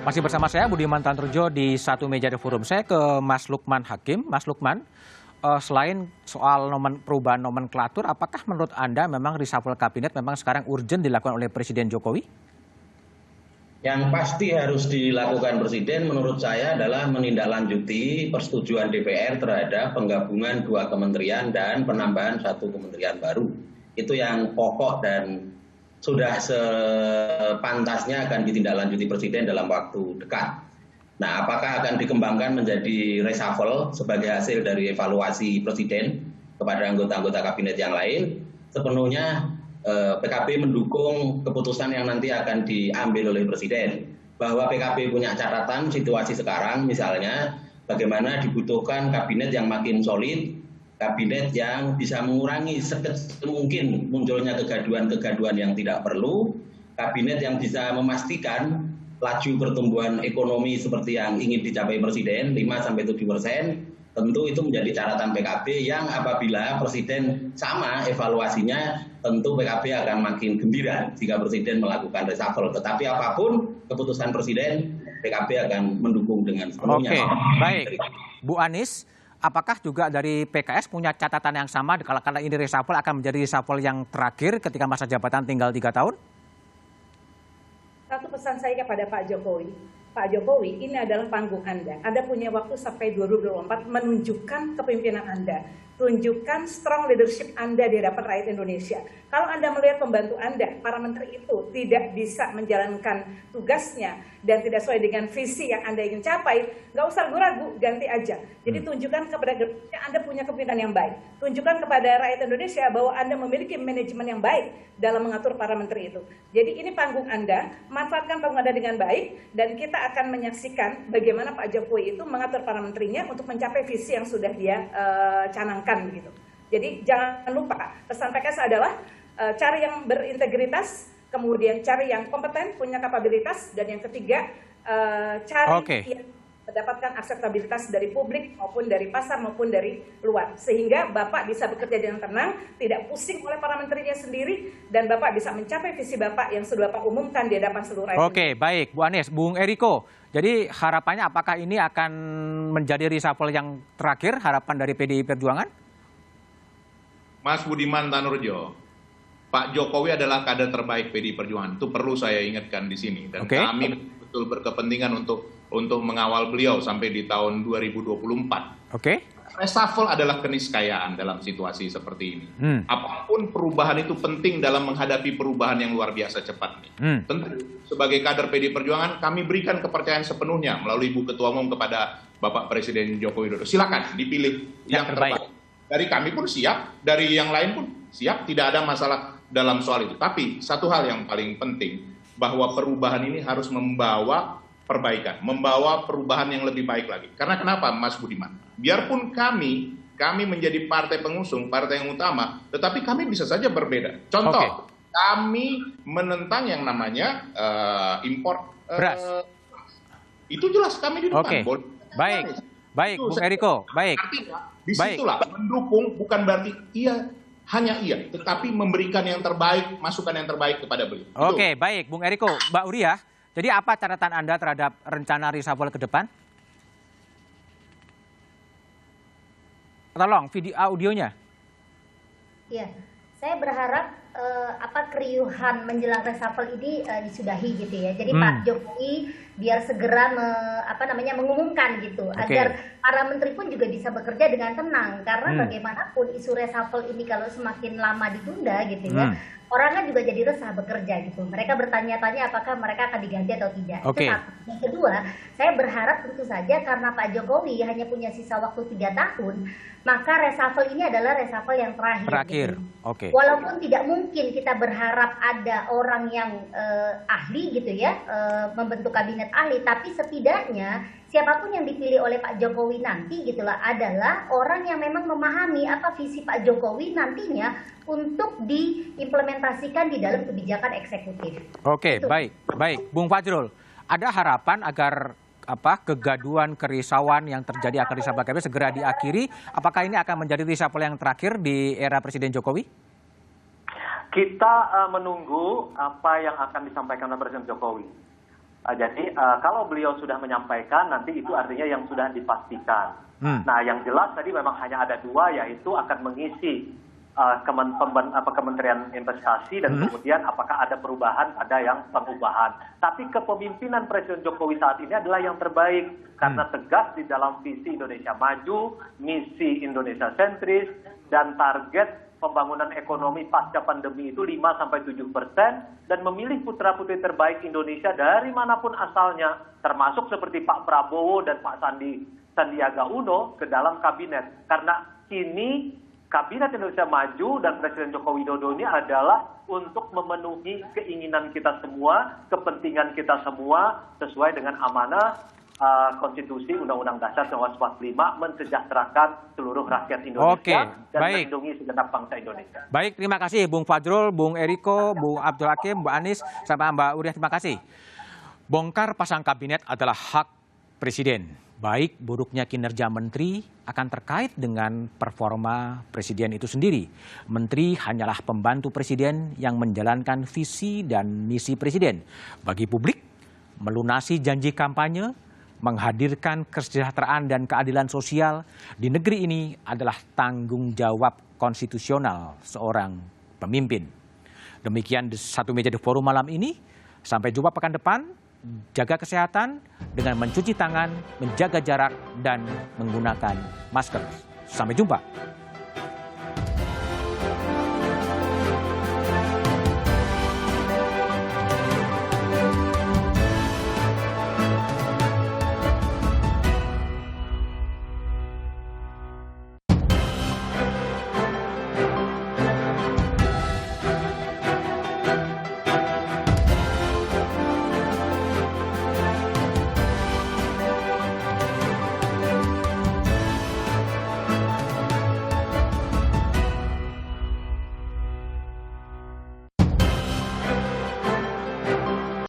Masih bersama saya Budiman Tanrujo di satu meja di forum. Saya ke Mas Lukman Hakim. Mas Lukman, selain soal perubahan nomenklatur, apakah menurut Anda memang reshuffle kabinet memang sekarang urgent dilakukan oleh Presiden Jokowi? Yang pasti harus dilakukan Presiden menurut saya adalah menindaklanjuti persetujuan DPR terhadap penggabungan 2 kementerian dan penambahan 1 kementerian baru. Itu yang pokok dan sudah sepantasnya akan ditindaklanjuti Presiden dalam waktu dekat. Nah, apakah akan dikembangkan menjadi reshuffle sebagai hasil dari evaluasi Presiden kepada anggota-anggota kabinet yang lain? Sepenuhnya PKB mendukung keputusan yang nanti akan diambil oleh Presiden. Bahwa PKB punya catatan situasi sekarang, misalnya bagaimana dibutuhkan kabinet yang makin solid, kabinet yang bisa mengurangi sekecil mungkin munculnya kegaduhan-kegaduhan yang tidak perlu, kabinet yang bisa memastikan laju pertumbuhan ekonomi seperti yang ingin dicapai Presiden 5-7%, tentu itu menjadi catatan PKB yang apabila Presiden sama evaluasinya, tentu PKB akan makin gembira jika Presiden melakukan reshuffle. Tetapi apapun keputusan Presiden, PKB akan mendukung dengan sepenuhnya. Oke, baik. Bu Anies, apakah juga dari PKS punya catatan yang sama kalau ini reshuffle akan menjadi reshuffle yang terakhir ketika masa jabatan tinggal 3 tahun? Satu pesan saya kepada Pak Jokowi, ini adalah panggung Anda. Anda punya waktu sampai 2024 menunjukkan kepemimpinan Anda. Tunjukkan strong leadership Anda di hadapan rakyat Indonesia. Kalau Anda melihat pembantu Anda, para menteri itu tidak bisa menjalankan tugasnya dan tidak sesuai dengan visi yang Anda ingin capai, nggak usah ragu-ragu, ganti aja. Jadi tunjukkan kepada Indonesia Anda punya kepemimpinan yang baik. Tunjukkan kepada rakyat Indonesia bahwa Anda memiliki manajemen yang baik dalam mengatur para menteri itu. Jadi ini panggung Anda, manfaatkan panggung Anda dengan baik, dan kita akan menyaksikan bagaimana Pak Jokowi itu mengatur para menterinya untuk mencapai visi yang sudah dia canangkan begitu. Jadi jangan lupa, pesan PKS adalah cari yang berintegritas, kemudian cari yang kompeten, punya kapabilitas, dan yang ketiga cari yang mendapatkan akseptabilitas dari publik maupun dari pasar maupun dari luar, sehingga Bapak bisa bekerja dengan tenang, tidak pusing oleh para menterinya sendiri, dan Bapak bisa mencapai visi Bapak yang sudah Bapak umumkan di hadapan seluruh rakyat. Oke, baik Bu Anies. Bung Eriko, jadi harapannya apakah ini akan menjadi reshuffle yang terakhir, harapan dari PDI Perjuangan? Mas Budiman Tanrujo, Pak Jokowi adalah kader terbaik PDI Perjuangan. Itu perlu saya ingatkan di sini. Dan kami betul berkepentingan untuk mengawal beliau sampai di tahun 2024. Reshuffle adalah keniscayaan dalam situasi seperti ini. Apapun perubahan itu penting dalam menghadapi perubahan yang luar biasa cepat ini. Tentu sebagai kader PDI Perjuangan kami berikan kepercayaan sepenuhnya melalui Ibu Ketua Umum kepada Bapak Presiden Joko Widodo. Silakan dipilih yang terbaik. Dari kami pun siap, dari yang lain pun siap, tidak ada masalah dalam soal itu. Tapi satu hal yang paling penting, bahwa perubahan ini harus membawa perbaikan, membawa perubahan yang lebih baik lagi. Karena kenapa, Mas Budiman? Biarpun kami menjadi partai pengusung, partai yang utama, tetapi kami bisa saja berbeda. Contoh, kami menentang yang namanya impor beras. Itu jelas kami di depan. Baik, Bung Eriko, baik. Artinya, disitulah mendukung bukan berarti hanya iya, tetapi memberikan yang terbaik, masukan yang terbaik kepada beliau. Oke, baik, Bung Eriko, Mbak Uriah. Jadi apa catatan Anda terhadap rencana reshuffle ke depan? Tolong video audionya. Iya, saya berharap keriuhan menjelang reshuffle ini disudahi gitu ya. Jadi Pak Jokowi biar segera mengumumkan gitu, agar para menteri pun juga bisa bekerja dengan tenang, karena bagaimanapun isu reshuffle ini kalau semakin lama ditunda gitu ya, orang kan juga jadi resah bekerja gitu. Mereka bertanya-tanya apakah mereka akan diganti atau tidak. Itu satu. Yang kedua, saya berharap tentu saja karena Pak Jokowi hanya punya sisa waktu 3 tahun, maka reshuffle ini adalah reshuffle yang terakhir. Gitu. Walaupun tidak mungkin kita berharap ada orang yang ahli gitu ya, membentuk kabinet ahli, tapi setidaknya siapapun yang dipilih oleh Pak Jokowi nanti gitulah adalah orang yang memang memahami apa visi Pak Jokowi nantinya untuk diimplementasikan di dalam kebijakan eksekutif. Baik. Bung Fajrul, ada harapan agar kegaduhan, kerisauan yang terjadi akan reshuffle kabinet segera diakhiri? Apakah ini akan menjadi reshuffle yang terakhir di era Presiden Jokowi? Kita menunggu apa yang akan disampaikan oleh Presiden Jokowi. Jadi kalau beliau sudah menyampaikan, nanti itu artinya yang sudah dipastikan. Nah, yang jelas tadi memang hanya ada dua, yaitu akan mengisi Kementerian Investasi dan kemudian apakah ada perubahan, ada yang pengubahan. Tapi kepemimpinan Presiden Jokowi saat ini adalah yang terbaik karena tegas di dalam visi Indonesia Maju, misi Indonesia sentris, dan target pembangunan ekonomi pasca pandemi itu 5-7% dan memilih putra-putri terbaik Indonesia dari manapun asalnya, termasuk seperti Pak Prabowo dan Pak Sandiaga Uno ke dalam kabinet. Karena kini Kabinet Indonesia Maju dan Presiden Joko Widodo ini adalah untuk memenuhi keinginan kita semua, kepentingan kita semua, sesuai dengan amanah Konstitusi Undang-Undang Dasar 1945 mensejahterakan seluruh rakyat Indonesia dan melindungi segenap bangsa Indonesia. Baik, terima kasih Bung Fajrul, Bung Eriko, Bung Abdul Hakim, Bu Anies, sama Mbak Uriah, terima kasih. Bongkar pasang kabinet adalah hak Presiden. Baik buruknya kinerja menteri akan terkait dengan performa presiden itu sendiri. Menteri hanyalah pembantu presiden yang menjalankan visi dan misi presiden. Bagi publik, melunasi janji kampanye, menghadirkan kesejahteraan dan keadilan sosial di negeri ini adalah tanggung jawab konstitusional seorang pemimpin. Demikian Satu Meja di Forum malam ini. Sampai jumpa pekan depan. Jaga kesehatan dengan mencuci tangan, menjaga jarak, dan menggunakan masker. Sampai jumpa.